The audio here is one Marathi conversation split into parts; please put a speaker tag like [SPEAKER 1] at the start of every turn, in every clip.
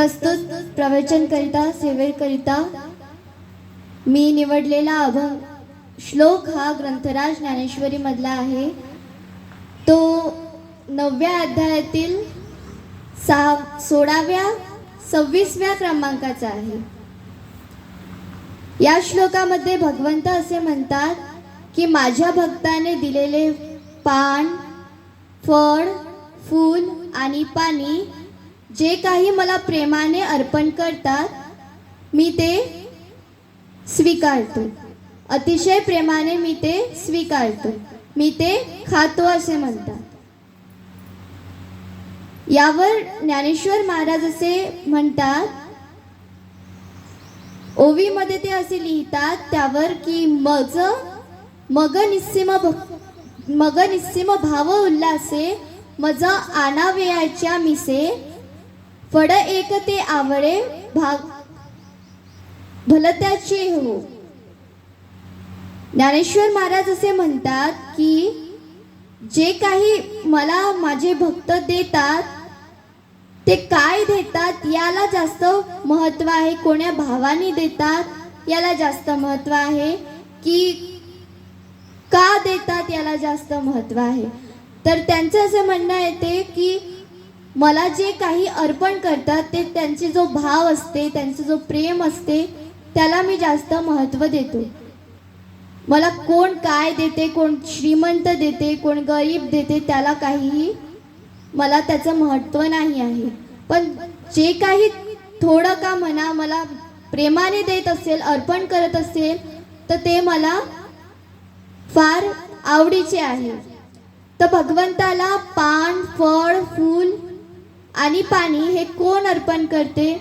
[SPEAKER 1] प्रस्तुत प्रवचनकरिता सेवेकरिता मी निवडलेला अभंग श्लोक हा ग्रंथराज ज्ञानेश्वरी मधला आहे। तो 9व्या अध्यायातील 16व्या 26व्या क्रमांकाचा आहे। या श्लोकामध्ये भगवंत असे म्हणतात की माझ्या भक्ताने दिलेले पान, फळ, फूल आणि पाणी जे काही मला प्रेमाने अर्पण करतात मी ते स्वीकारतो। अतिशय प्रेमाने मी ते स्वीकारतो, मी ते खातो असे म्हणतात। यावर ज्ञानेश्वर महाराज असे म्हणतात, ओवीमध्ये ते असे लिहितात त्यावर की मग निस्सीम भाव उल्हासे मज आणावयाच्या मिसे फड एक ते आवळे भलत्याचे हो। ज्ञानेश्वर महाराज असे म्हणतात की जे काही मला माझे भक्त देतात ते काय देतात याला जास्त महत्त्व आहे, कोण्या भावाने देतात याला जास्त महत्त्व आहे की का देतात याला जास्त महत्त्व आहे। तर त्यांचं असं म्हणणं येते की मला जे काही अर्पण करतात ते त्यांचे जो भाव असते, त्यांचं जो प्रेम असते त्याला मी जास्त महत्त्व देतो। मला कोण काय देते, कोण श्रीमंत देते, कोण गरीब देते त्याला काहीही मला त्याचं महत्त्व नाही आहे, पण जे काही थोडं का म्हणा मला प्रेमाने देत असेल, अर्पण करत असेल तर ते मला फार आवडीचे आहे। तर भगवंताला पान, फळ, फूल आणि पाणी हे कोण अर्पण करते?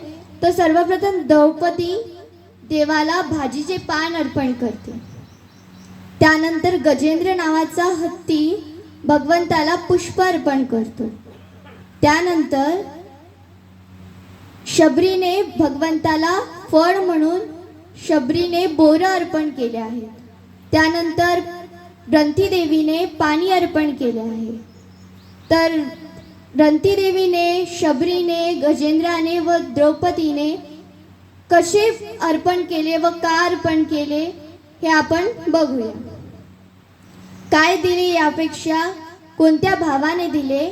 [SPEAKER 1] तर सर्वप्रथम द्रौपदी देवाला भाजीचे पान अर्पण करते। त्यानंतर गजेंद्र नावाचा हत्ती भगवंताला पुष्प अर्पण करतो। त्यानंतर शबरीने भगवंताला फळ म्हणून शबरीने बोर अर्पण केले आहे। त्यानंतर रंती देवीने पाणी अर्पण केले आहे। तर रंती देवीने, शबरीने, गजेंद्राने व द्रौपदीने कसे अर्पण केले व का अर्पण केले हे आपण बघूया। काय दिले यापेक्षा कोणत्या भावाने दिले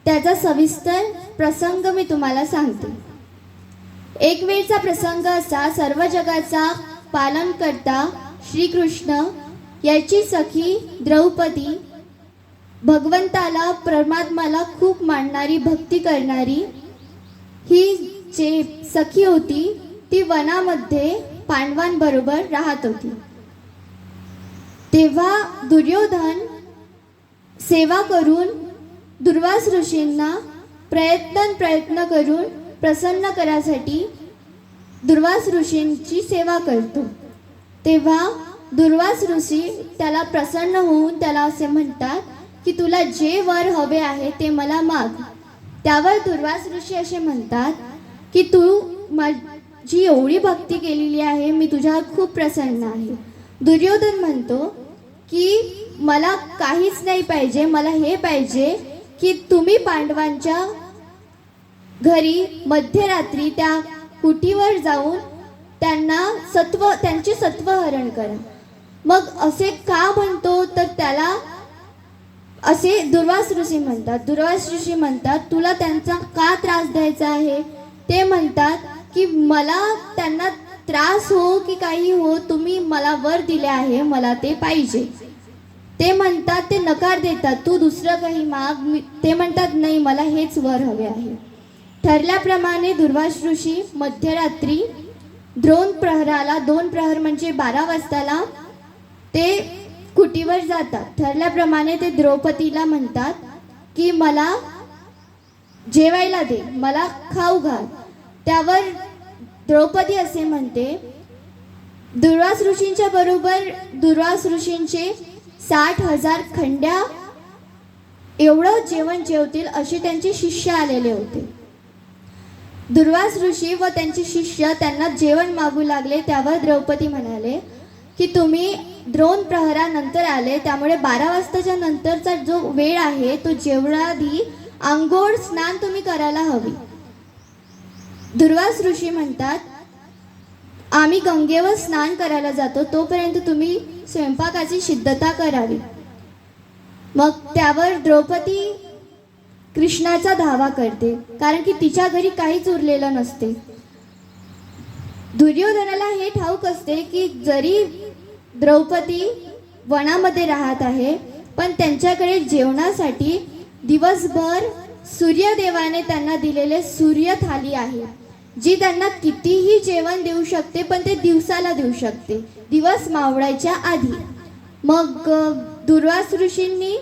[SPEAKER 1] त्याचा सविस्तर प्रसंग मी तुम्हाला सांगते। एक वेळचा प्रसंग असा, सर्व जगाचा पालन करता श्रीकृष्ण याची सखी द्रौपदी भगवंताला, परमात्माला खूप मानणारी, भक्ती करणारी ही जे सखी होती ती वनामध्ये पांडवांबरोबर राहत होती। तेव्हा दुर्योधन सेवा करून दुर्वास ऋषींना प्रयत्न करून प्रसन्न करायसाठी दुर्वास ऋषींची सेवा करतो। तेव्हा दुर्वास ऋषी त्याला प्रसन्न होऊन त्याला असे म्हणतात की तुला जे वर हवे आहे ते मला माग। त्यावर दुर्वास ऋषी असे म्हणतात की तू माझी एवढी भक्ती केलेली आहे, मी तुझ्यावर खूप प्रसन्न आहे। दुर्योधन म्हणतो की मला काहीच नाही पाहिजे, मला हे पाहिजे की तुम्ही पांडवांच्या घरी मध्यरात्री त्या कुटीवर जाऊन त्यांचे सत्व हरण करा। मग असे का म्हणतो तर त्याला असे दुर्वास ऋषी म्हणतात तुला त्यांचा का त्रास द्यायचा आहे? ते म्हणतात की मला त्यांना त्रास हो की काही हो, तुम्ही मला वर दिले आहे, मला ते पाहिजे। ते म्हणतात, ते नकार देतात, तू दुसरं काही माग। ते म्हणतात नाही, मला हेच वर हवे आहे। ठरल्याप्रमाणे दुर्वास ऋषी मध्यरात्री द्रोण प्रहराला, 2 प्रहर म्हणजे 12 वाजताला ते कुटीवर जातात। ठरल्याप्रमाणे ते द्रौपदीला म्हणतात की मला जेवायला दे, मला खाऊ घाल। त्यावर द्रौपदी असे म्हणते, दुर्वास ऋषींच्या बरोबर दुर्वास ऋषींचे 60,000 खंड्या एवढं जेवण जेवतील असे त्यांचे शिष्य आलेले होते। दुर्वास ऋषी व त्यांचे शिष्य त्यांना जेवण मागू लागले। त्यावर द्रौपदी म्हणाले की तुम्ही द्रोण प्रहरानंतर आले, त्यामुळे 12 वाजताच्या नंतरचा जो वेळ आहे तो जेवणाआधी आंघोळ स्नान तुम्ही करायला हवी। दुर्वास ऋषी म्हणतात, आम्ही गंगेवर स्नान करायला जातो, तोपर्यंत तुम्ही स्वयंपाकाची सिद्धता करावी. मग त्यावर द्रौपदी कृष्णाचा धावा करते, कारण की तिच्या घरी काहीच उरलेलं नसते. दुर्योधनाला हे ठाऊक असते की जरी द्रौपदी वनामध्ये राहत आहे, पण त्यांच्याकडे जेवणासाठी दिवसभर सूर्यदेवाने त्यांना दिलेले सूर्य थाली आहे, जी त्यांना कितीही जेवण देऊ शकते, पण ते दिवसाला देऊ शकते, दिवस मावळायच्या आधी. मग दुर्वास ऋषींनी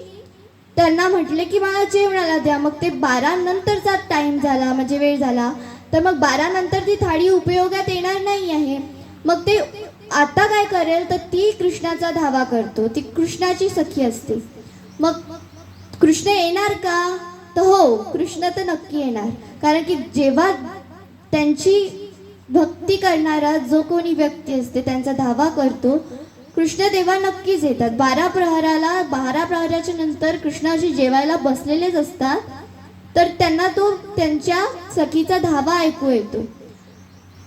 [SPEAKER 1] त्यांना म्हटले की मला जेवणाला द्या. मग ते 12 नंतरचा टाईम झाला, म्हणजे वेळ झाला, तर मग 12 नंतर ती थाळी उपयोगात येणार नाही आहे. मग ते आता काय करेल, तर ती कृष्णाचा धावा करतो, ती कृष्णाची सखी असते. मग कृष्ण येणार का, तर हो, कृष्ण तर नक्की येणार, कारण की जेव्हा त्यांची भक्ती करणारा जो कोणी व्यक्ती असते त्यांचा धावा करतो, कृष्णदेवा नक्कीच येतात. 12 प्रहराच्या नंतर कृष्णाशी जेवायला बसलेलेच असतात, तर त्यांना तो त्यांच्या सखीचा धावा ऐकू येतो.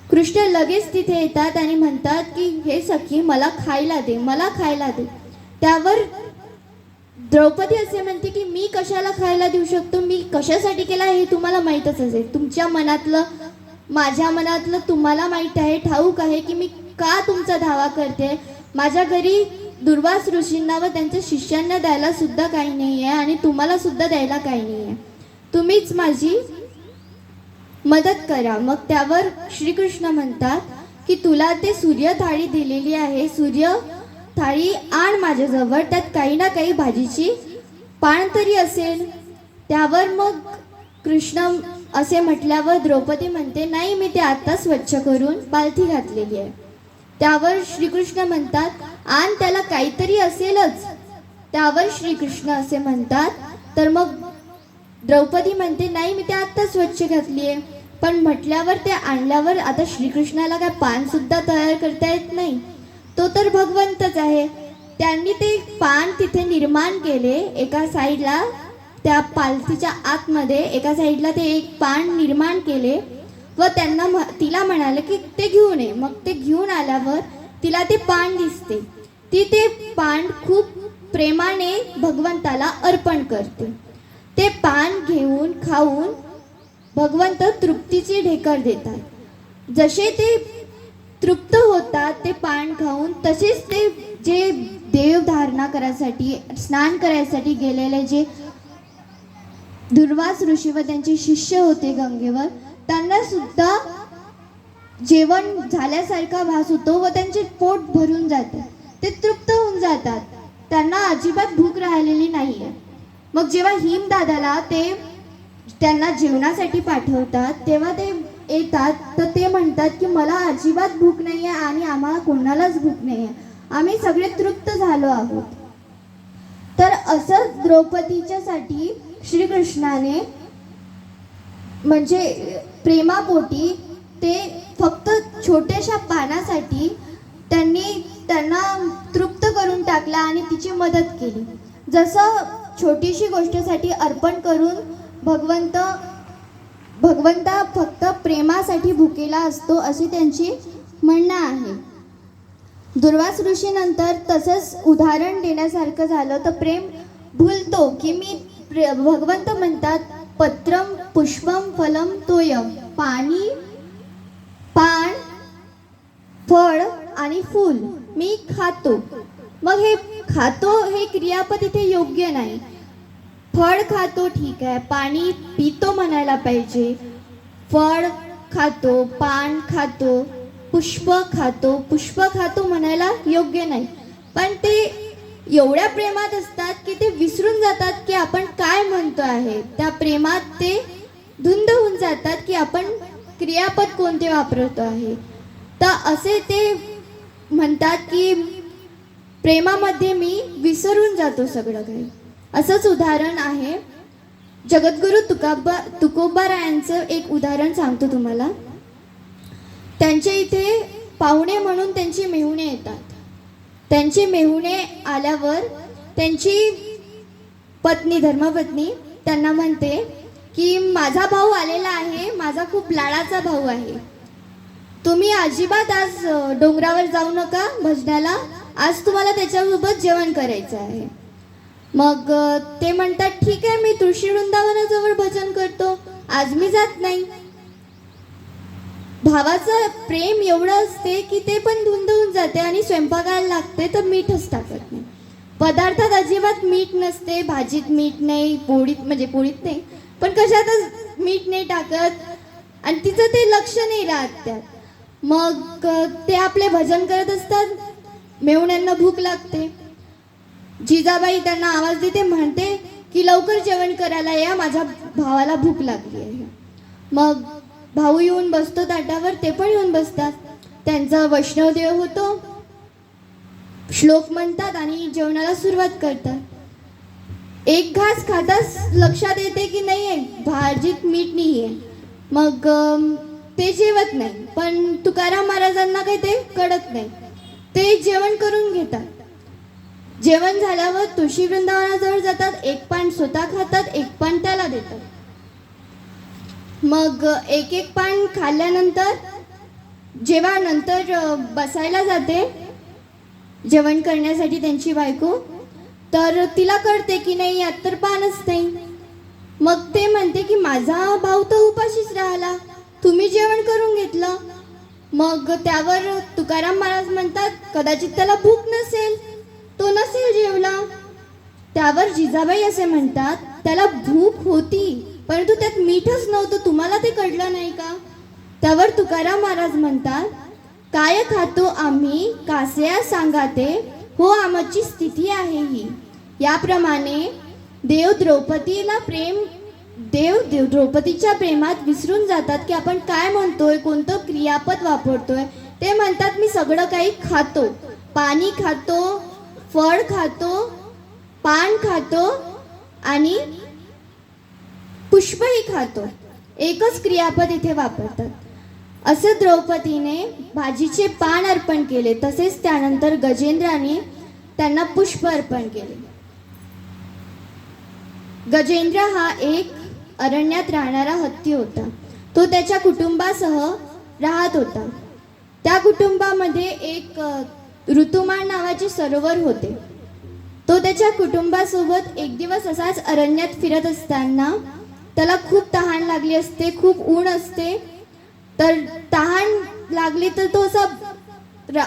[SPEAKER 1] कृष्ण लगेच तिथे येतात आणि म्हणतात की हे सखी, मला खायला दे, मला खायला दे. त्यावर द्रौपदी असे म्हणते की मी कशाला खायला देऊ शकतो, मी कशासाठी केला हे तुम्हाला माहीतच असेल, तुमच्या मनातलं माझ्या मनातलं तुम्हाला माहीत आहे, ठाऊक आहे की मी का तुमचा धावा करते. माझ्या घरी दुर्वास ऋषींना व त्यांच्या शिष्यांना द्यायला सुद्धा काही नाही आहे, आणि तुम्हाला सुद्धा द्यायला काही नाही आहे, तुम्हीच माझी मदत करा. मग त्यावर श्रीकृष्ण म्हणतात की तुला ते सूर्य थाळी दिलेली आहे, सूर्य थाळी आण माझ्याजवळ, त्यात काही ना काही भाजीची पान तरी असेल. त्यावर मग कृष्ण असे म्हटल्यावर द्रौपदी म्हणते, नाही, मी ते आता स्वच्छ करून पालथी घातलेली आहे. त्यावर श्रीकृष्ण म्हणतात, आण, त्याला काहीतरी असेलच. त्यावर श्रीकृष्ण असे म्हणतात, तर मग द्रौपदी म्हणते, नाही, मी ते आत्ता स्वच्छ घातली आहे. पण म्हटल्यावर ते आणल्यावर आता श्रीकृष्णाला काय पान सुद्धा तयार करता येत नाही, तो तर भगवंतच आहे. त्यांनी ते पान तिथे निर्माण केले, एका साईडला त्या पालथीच्या आतमध्ये एका साईडला ते एक पान निर्माण केले व त्यांना तिला म्हणाले की ते घेऊन ये. मग ते घेऊन आल्यावर तिला ते पान दिसते, ती ते पान खूप प्रेमाने भगवंताला अर्पण करते. ते पान घेऊन खाऊन भगवंत तृप्तीची ढेकर देतात. जसे ते तृप्त होतात ते पान खाऊन, तसेच ते जे देव धारणा करायसाठी स्नान करायसाठी गेलेले जे दुर्वास ऋषी व त्यांचे शिष्य होते गंगेवर, त्यांना सुद्धा जेवण झाल्यासारखा भास होतो व त्यांचे पोट भरून जाते, ते तृप्त होऊन जातात, त्यांना अजिबात भूक राहिलेली नाहीये. मग जेव्हा हिमदादाला ते त्यांना जेवणासाठी पाठवतात तेव्हा ते येतात, तर ते म्हणतात की मला अजिबात भूक नाही आहे आणि आम्हाला कोणालाच भूक नाही आहे, आम्ही सगळे तृप्त झालो आहोत. तर असं द्रौपदीच्यासाठी श्रीकृष्णाने म्हणजे प्रेमापोटी ते फक्त छोट्याशा पानासाठी त्यांना तृप्त करून टाकला आणि तिची मदत केली. जसं छोटीशी गोष्टीसाठी अर्पण करून भगवंता फक्त प्रेमासाठी भुकेला असतो, असे त्यांची म्हणणं आहे. दुर्वास ऋषीनंतर तसंच उदाहरण देण्यासारखं झालं तर प्रेम भूलतो की मी भगवंत म्हणतात, पत्रम पुष्पम फलम तोयम, पाणी, पान, फळ आणि फूल मी खातो. मग हे खातो हे क्रियापद इथे योग्य नाही. फळ खातो ठीक आहे, पाणी पितो म्हणायला पाहिजे, फळ खातो, पान खातो, पुष्प खातो म्हणायला योग्य नाही. पण ते एवढ्या प्रेमात असतात की ते विसरून जातात की आपण काय म्हणतो आहे, त्या प्रेमात ते धुंद होऊन जातात की आपण क्रियापद कोणते वापरतो आहे. तर असे ते म्हणतात की प्रेमामध्ये मी विसरून जातो सगळं काही. असंच उदाहरण आहे, जगद्गुरु तुकोबारायांचं एक उदाहरण सांगतो तुम्हाला. त्यांच्या इथे पाहुणे म्हणून त्यांची मेहुणे येतात. त्यांचे मेहुणे आल्यावर त्यांची पत्नी, धर्मपत्नी त्यांना म्हणते की माझा भाऊ आलेला आहे, माझा खूप लाडाचा भाऊ आहे, तुम्ही अजिबात आज डोंगरावर जाऊ नका भजनाला, आज तुम्हाला त्याच्यासोबत जेवण करायचं आहे. मग ते म्हणतात ठीक आहे, मी तुळशी वृंदावनाजवळ भजन करतो, आज मी जात नाही. भावाचं प्रेम एवढं असते की ते पण धुंद होऊन जाते आणि स्वयंपाकाला लागते तर मीठच टाकत नाही. पदार्थात अजिबात मीठ नसते, भाजीत मीठ नाही, पोळीत म्हणजे पोळीत नाही पण कशातच मीठ नाही टाकत आणि तिचं ते लक्ष नाही राहत त्यात. मग ते आपले भजन करत असतात, मेहुण्यांना भूक लागते. जिजाबाई त्यांना आवाज देते, म्हणते की लवकर जेवण करायला या, माझ्या भावाला भूक लागली आहे. मग भाऊ येऊन बसतो ताटावर, ते पण येऊन बसतात. त्यांचा वैष्णवदेव होतो, श्लोक म्हणतात आणि जेवणाला सुरुवात करतात. एक घास खाताच लक्षात येते की नाही भाजीत मीठ नाहीये. मग ते जेवत नाही, पण तुकाराम महाराजांना काही ते कळत नाही, ते जेवण करून घेतात. जेवण झाल्यावर तुळशी वृंदावनाजवळ जातात, एक पान स्वतः खातात, एक पान त्याला देतात. मग एक एक पान खाल्ल्यानंतर जेव्हा नंतर बसायला जाते जेवण करण्यासाठी त्यांची बायको, तर तिला कळते की नाही यात तर पानच नाही. मग ते म्हणते की माझा भाऊ तर उपाशीच राहिला, तुम्ही जेवण करून घेतलं. मग त्यावर तुकाराम महाराज म्हणतात कदाचित त्याला भूक नसेल, तो नसेल जेवला. त्यावर जिजाबाई असे म्हणतात त्याला भूक होती परंतु त्यात मीठच नव्हतं, तुम्हाला ते कळलं नाही का? त्यावर तुकाराम महाराज म्हणतात काय खातो आम्ही कासया सांगाते, हो आमची स्थिती आहे ही. याप्रमाणे देव द्रौपदीच्या प्रेमात विसरून जातात की आपण काय म्हणतोय, कोणतं क्रियापद वापरतोय. ते म्हणतात मी सगळं काही खातो, पाणी खातो, फळ खातो, पान खातो आणि पुष्पही खातो, एकच क्रियापद इथे वापरतात. असं द्रौपदीने भाजीचे पान अर्पण केले, तसेच त्यानंतर गजेंद्राने त्यांना पुष्प अर्पण केले. गजेंद्र हा एक अरण्यात राहणारा हत्ती होता. तो त्याच्या कुटुंबासह राहत होता. त्या कुटुंबामध्ये एक ऋतुमान नावाचे सरोवर होते. तो त्याच्या कुटुंबासोबत एक दिवस असाच अरण्यात फिरत असताना त्याला खूप तहान लागली असते, खूप ऊन असते. तर तहान लागली तर तो असा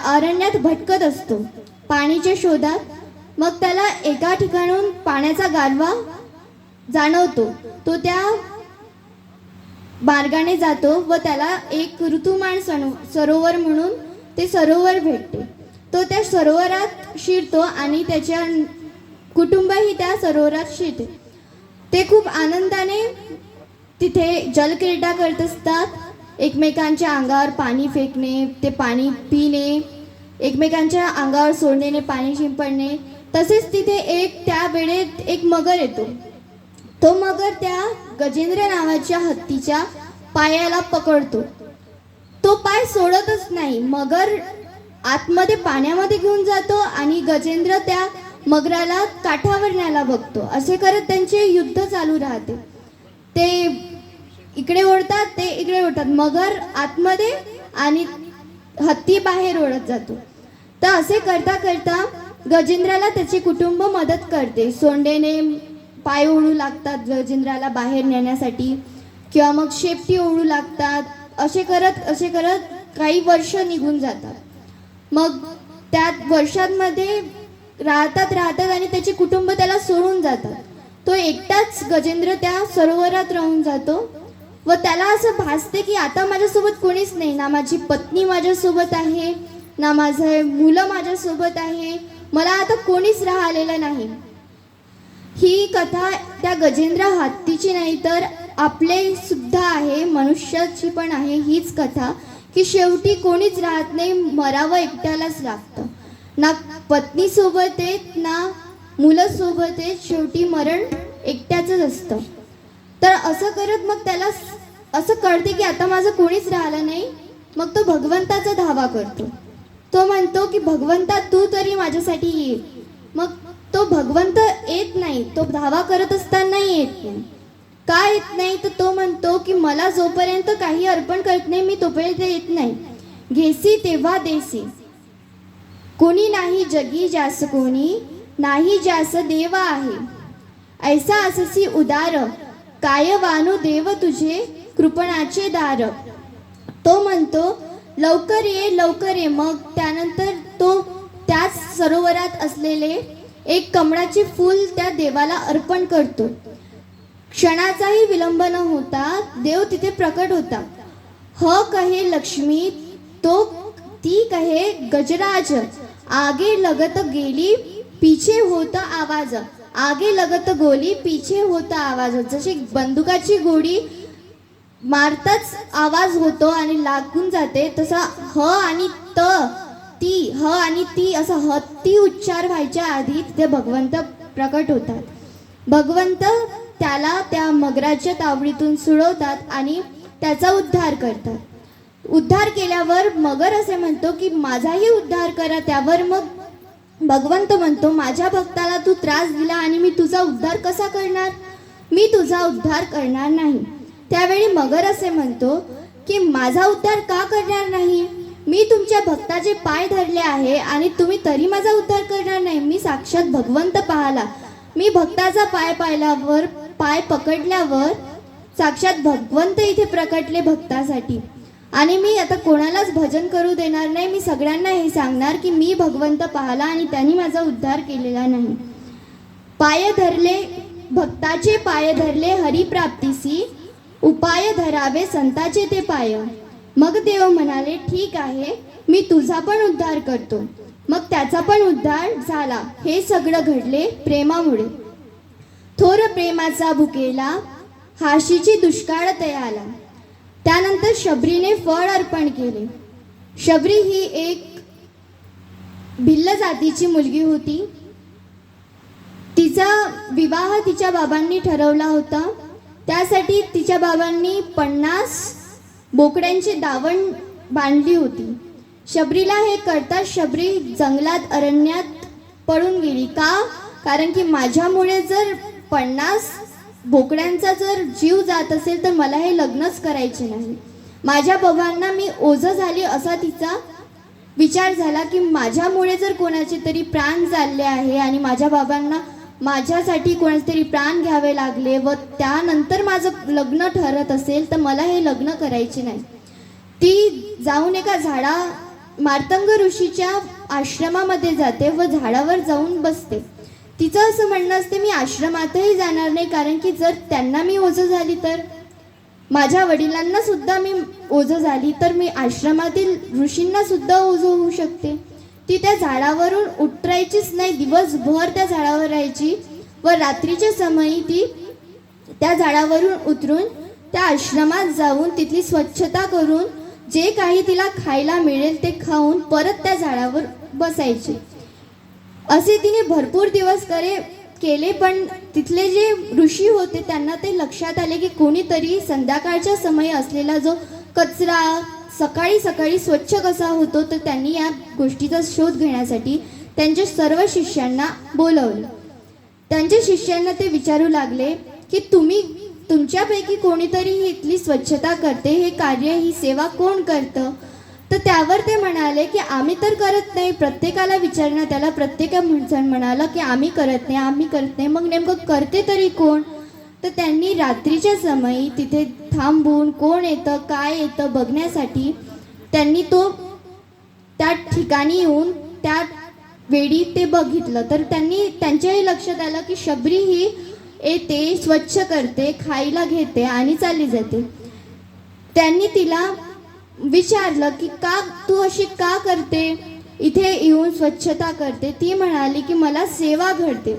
[SPEAKER 1] अरण्यात भटकत असतो पाणीच्या शोधात. मग त्याला एका ठिकाणून पाण्याचा गारवा जाणवतो. तो त्या मार्गाने जातो व त्याला एक ऋतुमान सरोवर म्हणून ते सरोवर भेटते. तो त्या सरोवरात शिरतो आणि त्याच्या कुटुंबही त्या सरोवरात शिरते. ते खूप आनंदाने तिथे जलक्रीडा करत असतात. एकमेकांच्या अंगावर पाणी फेकणे, ते पाणी पिणे, एकमेकांच्या अंगावर सोडणे, पाणी शिंपडणे. तसेच तिथे त्या वेळेत एक मगर येतो. तो मगर त्या गजेंद्र नावाच्या हत्तीच्या पायाला पकडतो. तो पाय सोडतच नाही. मगर आतमध्ये पाण्यामध्ये घेऊन जातो आणि गजेंद्र त्या मगराला काठावर न्यायला बघतो. असे करत त्यांचे युद्ध चालू राहते. ते इकडे ओढतात, ते इकडे ओढतात. मगर आतमध्ये आणि हत्ती बाहेर ओढत जातो. तर असे करता करता गजेंद्राला त्याचे कुटुंब मदत करते. सोंडेने पाय ओढू लागतात गजेंद्राला बाहेर नेण्यासाठी, किंवा मग शेपटी ओढू लागतात. असे करत काही वर्ष निघून जातात. मग त्या वर्षांमध्ये राहतात आणि त्याचे कुटुंब त्याला सोडून जातात. तो एकटाच गजेंद्र त्या सरोवरात राहून जातो व त्याला असं भासते की आता माझ्यासोबत कोणीच नाही, ना माझी पत्नी माझ्यासोबत आहे, ना माझे मुलं माझ्यासोबत आहे, मला आता कोणीच राहिलेलं नाही. ही कथा त्या गजेंद्र हत्तीची नाही तर आपले सुद्धा आहे, मनुष्याची पण आहे हीच कथा की शेवटी कोणीच राहत नाही, मरावं एकट्यालाच लागतं. ना पत्नी सोबत आहेत ना मुलं सोबत आहेत, शेवटी मरण एकट्याचंच असतं. तर असं करत मग त्याला असं कळते की आता माझं कोणीच राहिलं नाही. मग तो भगवंताचा धावा करतो. तो म्हणतो की भगवंता तू तरी माझ्यासाठी ये. मग तो भगवंत येत नाही, तो धावा करत असतानाही येत नाही. का येत नाही? तर तो म्हणतो की मला जोपर्यंत काही अर्पण करत नाही मी तोपर्यंत येत नाही. घेसी तेव्हा देसी, कोणी नाही जगी ज्यास कोणी, नाही ज्यास देव आहे. ऐसा अससी उदार, काय वानू देव तुझे कृपणाचे दार. तो म्हणतो लवकर ये लवकर ये. मग त्यानंतर तो त्याच सरोवरात असलेले एक कमळाचे फूल त्या देवाला अर्पण करतो. क्षणाचाही विलंब न होता देव तिथे प्रकट होता. ह कहे लक्ष्मी, तो ती कहे गजराज. आगे लगत गेली पीछे होता आवाज. आगे लगत गोली पीछे होता आवाज. जशी बंदुकाची गोळी मारताच आवाज होतो आणि लागून जाते, तसा ह आणि त, ती, ह आणि ती असं हत्ती उच्चार व्हायच्या आधी तिथे भगवंत प्रकट होतात. भगवंत त्याला त्या मगराच्या तावडीतून सोडवतात आणि त्याचा उद्धार करतात. उद्धार केल्यावर मगर असे म्हणतो की माझाही उद्धार करा. त्यावर मग भगवंत म्हणतो माझ्या भक्ताला तू त्रास दिला आणि मी तुझा उद्धार कसा करणार? मी तुझा उद्धार करणार नाही. त्यावेळी मगर असे म्हणतो की माझा उद्धार का करणार नाही? मी तुमच्या भक्ताचे पाय धरले आहे आणि तुम्ही तरी माझा उद्धार करणार नाही. मी साक्षात भगवंत पाहाला. मी भक्ताचा पाय पाहिल्यावर, पाय पकडल्यावर साक्षात भगवंत इथे प्रकटले भक्तासाठी. आणि मी आता कोणालाच भजन करू देणार नाही. मी सगळ्यांना हे सांगणार की मी भगवंत पाहला आणि त्यांनी माझा उद्धार केलेला नाही. पाय धरले भक्ताचे, पाय धरले हरिप्राप्तीसी, उपाय धरावे संताचे ते पाय. मग देव म्हणाले ठीक आहे, मी तुझा पण उद्धार करतो. मग त्याचा पण उद्धार झाला. हे सगळं घडले प्रेमामुळे. थोर प्रेमाचा भुकेला, हाशीची दुष्काळ तयाला. त्यानंतर शबरीने फळ अर्पण केले. शबरी ही एक भिल्ल जातीची मुलगी होती. तिचा विवाह तिच्या बाबांनी ठरवला होता. त्यासाठी तिच्या बाबांनी 50 बोकड्यांची दावण बांधली होती. शबरीला हे कळताच शबरी जंगलात अरण्यात पळून गेली. का? कारण की माझ्यामुळे जर 50 बोकड्यांचा जर जीव जात असेल तर मला हे लग्नच करायचे नाही. माझ्या बाबांना मी ओझं झाली असा तिचा विचार झाला की माझ्यामुळे जर कोणाचे तरी प्राण चालले आहे आणि माझ्या बाबांना माझ्यासाठी कोणाचे तरी प्राण घ्यावे लागले व त्यानंतर माझं लग्न ठरत असेल तर मला हे लग्न करायचे नाही. ती जाऊन एका मार्तंग ऋषीच्या आश्रमामध्ये जाते व झाडावर जाऊन बसते. तिचं असं म्हणणं असते मी आश्रमातही जाणार नाही, कारण की जर त्यांना मी ओझं झाली तर, माझ्या वडिलांना सुद्धा मी ओझं झाली तर मी आश्रमातील ऋषींना सुद्धा ओझं होऊ शकते. ती त्या झाडावरून उतरायचीच नाही. दिवसभर त्या झाडावर राहायची व रात्रीच्या समयी ती त्या झाडावरून उतरून त्या आश्रमात जाऊन तिथली स्वच्छता करून जे काही तिला खायला मिळेल ते खाऊन परत त्या झाडावर बसायची. असे तिने भरपूर दिवस केले. पण तिथले जे ऋषी होते त्यांना ते लक्षात आले की कोणीतरी संध्याकाळच्या समयी असलेला जो कचरा सकाळी सकाळी स्वच्छ कसा होतो, तर त्यांनी या गोष्टीचा शोध घेण्यासाठी त्यांच्या सर्व शिष्यांना बोलवलं. त्यांच्या शिष्यांना ते विचारू लागले की तुमच्यापैकी कोणीतरी ही इथली स्वच्छता करते, हे कार्य, ही सेवा कोण करतं? तर त्यावर ते म्हणाले की आम्ही तर करत नाही. प्रत्येकाला विचारण्यात त्याला प्रत्येक जण म्हणाला की आम्ही करत नाही. मग नेमकं करते तरी कोण? तर त्यांनी रात्रीच्या समयी तिथे थांबून कोण येतं काय येतं बघण्यासाठी त्यांनी त्या ठिकाणी येऊन त्या वेळी ते बघितलं. तर त्यांच्याही लक्षात आलं की शबरी ही येते, स्वच्छ करते, खायला घेते आणि चालली जाते. त्यांनी तिला विचारलं की का तू अशी का करते, इथे येऊन स्वच्छता करते? ती म्हणाली की मला सेवा घडते.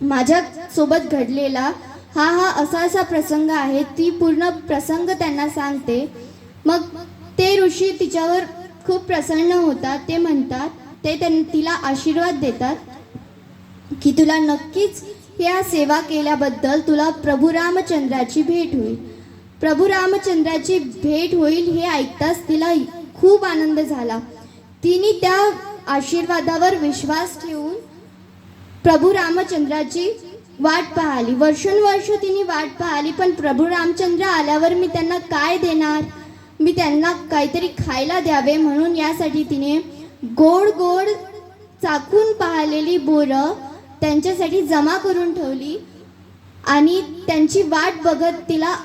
[SPEAKER 1] माझ्यासोबत घडलेला हा असा प्रसंग आहे. ती पूर्ण प्रसंग त्यांना सांगते. मग ते ऋषी तिच्यावर खूप प्रसन्न होतात. ते म्हणतात, ते तिला आशीर्वाद देतात की तुला नक्कीच या सेवा केल्याबद्दल तुला प्रभू रामचंद्राची भेट होईल. प्रभू रामचंद्राची भेट होईल हे ऐकताच तिला खूप आनंद झाला. तिने त्या आशीर्वादावर विश्वास ठेवून प्रभू रामचंद्राची वाट पाहिली, वर्षोनवर्ष तिने वाट पाहिली, पण प्रभू रामचंद्र आल्यावर मी त्यांना काय देणार? मी त्यांना काहीतरी खायला द्यावे, म्हणून यासाठी तिने गोड गोड चाकून पाहिलेली बोरं त्यांच्यासाठी जमा करून ठेवली. आणि त्यांची वाट बघत तिला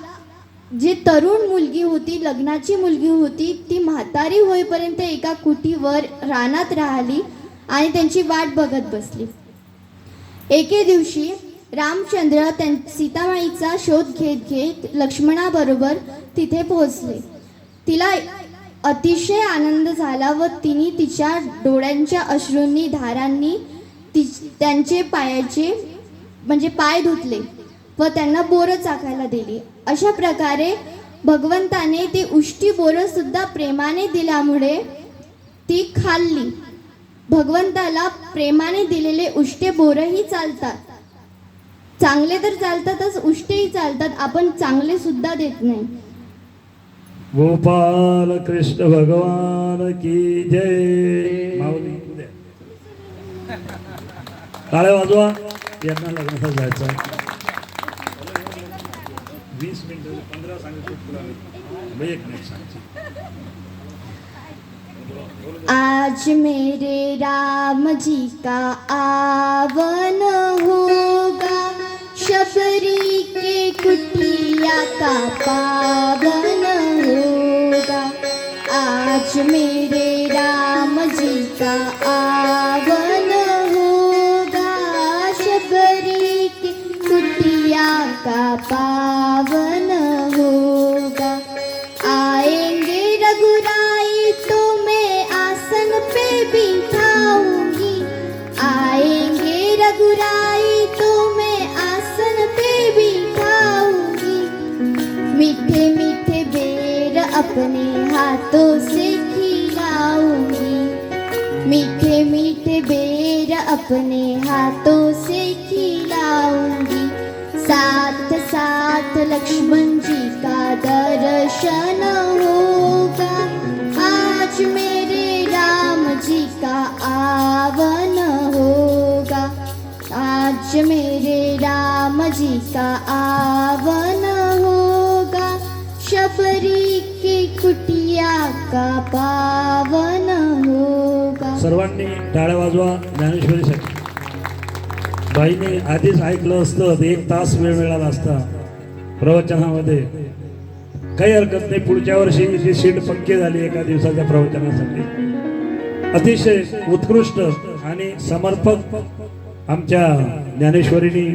[SPEAKER 1] जी तरुण मुलगी होती, लग्नाची मुलगी होती, ती म्हातारी होईपर्यंत एका कुटीवर रानात राहिली आणि त्यांची वाट बघत बसली. एके दिवशी रामचंद्र सीतामाईचा शोध घेत घेत लक्ष्मणाबरोबर तिथे पोहोचले. तिला अतिशय आनंद झाला व तिने तिच्या डोळ्यांच्या अश्रूंनी धारांनी त्यांचे पायाचे म्हणजे पाय धुतले व त्यांना बोरं चाखायला दिली. अशा प्रकारे भगवंताने ती उष्टी बोरं सुद्धा प्रेमाने दिल्यामुळे ती खाल्ली. भगवंताला प्रेमाने दिलेले उष्टे बोरंही चालतात. चांगले तर चालतातच, उष्टेही चालतात. आपण चांगले सुद्धा देत नाही.
[SPEAKER 2] गोपाल कृष्ण भगवान की जय. माऊली टाळ्या वाजवा. यांना लग्नाला जायचं. 20 मिनिटं 15 सांगितलं. एक मिनिट सांगते.
[SPEAKER 1] आज मेरे राम जी का आवन होगा, शबरी के कुटिया का पावन होगा. आज मेरे राम जी का आवन होगा, शबरी के कुटिया का पावन होगा. आएंगे रघुराई तो मैं आसन पे बिठाऊंगी. आएंगे रघुराई तो मैं आसन पे बिठाऊंगी. मीठे मीठे बेर अपने हाथों से खिलाऊंगी. मीठे मीठे बेर अपने हाथों से खिलाऊंगी. साथ साथ लक्ष्मण जी का दर्शन होगा. आज मेरे राम जी का आवन होगा. आज मेरे राम जी का आवन होगा. शबरी की कुटिया का पावन होगा.
[SPEAKER 2] सर्वांनी टाळ्या वाजवा ज्ञानेश्वरीसाठी. बाईने आधीच ऐकलं असतं तर 1 तास वेळ मिळाला असता प्रवचनामध्ये. काही हरकत नाही. पुढच्या वर्षी जी सीट पक्की झाली एका दिवसाच्या प्रवचनासाठी. अतिशय उत्कृष्ट आणि समर्पक आमच्या ज्ञानेश्वरीनी